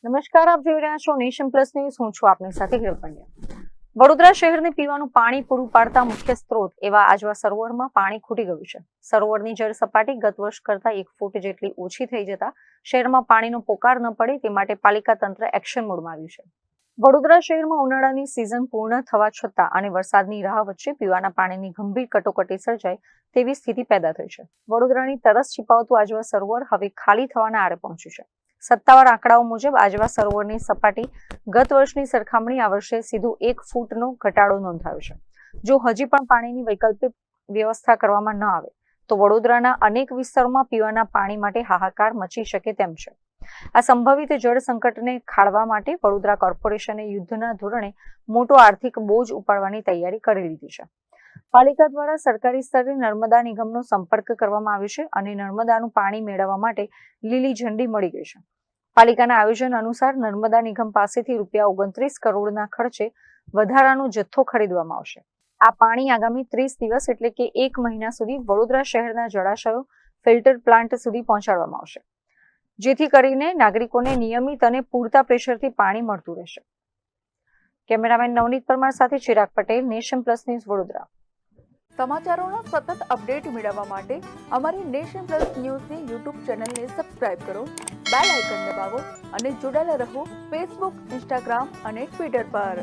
નમસ્કાર, આપ જોઈ રહ્યા છો નેશન પ્લસ ન્યૂઝ. હું છું આપની સાથે હિરલ પંડ્યા. વડોદરા શહેરને પીવાનું પાણી પૂરું પાડતા મુખ્ય સ્ત્રોત એવા આજવા સરોવરમાં પાણી ખૂટી ગયું છે. સરોવરની જળ સપાટી ગત વર્ષ કરતા 1 ફૂટ જેટલી ઓછી થઈ જતા શહેરમાં પાણીનો પોકાર ન પડે તે માટે પાલિકા તંત્ર એક્શન મોડમાં આવ્યું છે. વડોદરા શહેરમાં ઉનાળાની સિઝન પૂર્ણ થવા છતાં અને વરસાદની રાહ વચ્ચે પીવાના પાણીની ગંભીર કટોકટી સર્જાય તેવી સ્થિતિ પેદા થઈ છે. વડોદરાની તરસ छिपाવતું આજવા સરોવર હવે ખાલી થવાના આરે પહોંચ્યું છે. સત્તાવાર આંકડાઓ મુજબ આજવા સરોવરની સપાટી ગત વર્ષની સરખામણી આ વર્ષે સીધું 1 ફૂટનો ઘટાડો નોંધાયો છે. જો હજી પણ પાણીની વૈકલ્પિક વ્યવસ્થા કરવામાં ન આવે તો વડોદરાના અનેક વિસ્તારોમાં પીવાના પાણી માટે હાહાકાર મચી શકે તેમ છે. આ સંભવિત જળ સંકટને ખાળવા માટે વડોદરા કોર્પોરેશને યુદ્ધના ધોરણે મોટો આર્થિક બોજ ઉપાડવાની તૈયારી કરી લીધી છે. પાલિકા દ્વારા સરકારી સ્તરે નર્મદા નિગમનો સંપર્ક કરવામાં આવ્યો છે અને નર્મદાનું પાણી મેળવવા માટે લીલી ઝંડી મળી ગઈ છે. પાલિકાના આયોજન અનુસાર નર્મદા નિગમ પાસેથી ₹29 કરોડના ખર્ચે વધારાનો જથ્થો ખરીદવામાં આવશે. આ પાણી આગામી 30 દિવસ એટલે કે 1 મહિના સુધી વડોદરા શહેરના જળાશયો ફિલ્ટર પ્લાન્ટ સુધી પહોંચાડવામાં આવશે, જેથી કરીને નાગરિકોને નિયમિત અને પૂરતા પ્રેશરથી પાણી મળતું રહેશે. કેમેરામેન નવનીત પરમાર સાથે Chirag Patel, Nation Plus News, Vadodara. સમાચારોના સતત અપડેટ મેળવવા માટે અમારી નેશન પ્લસ ન્યૂઝની યુટ્યુબ ચેનલને સબસ્ક્રાઇબ કરો, બેલ આઇકન દબાવો અને જોડાયેલા રહો ફેસબુક, ઇન્સ્ટાગ્રામ અને ટ્વિટર પર.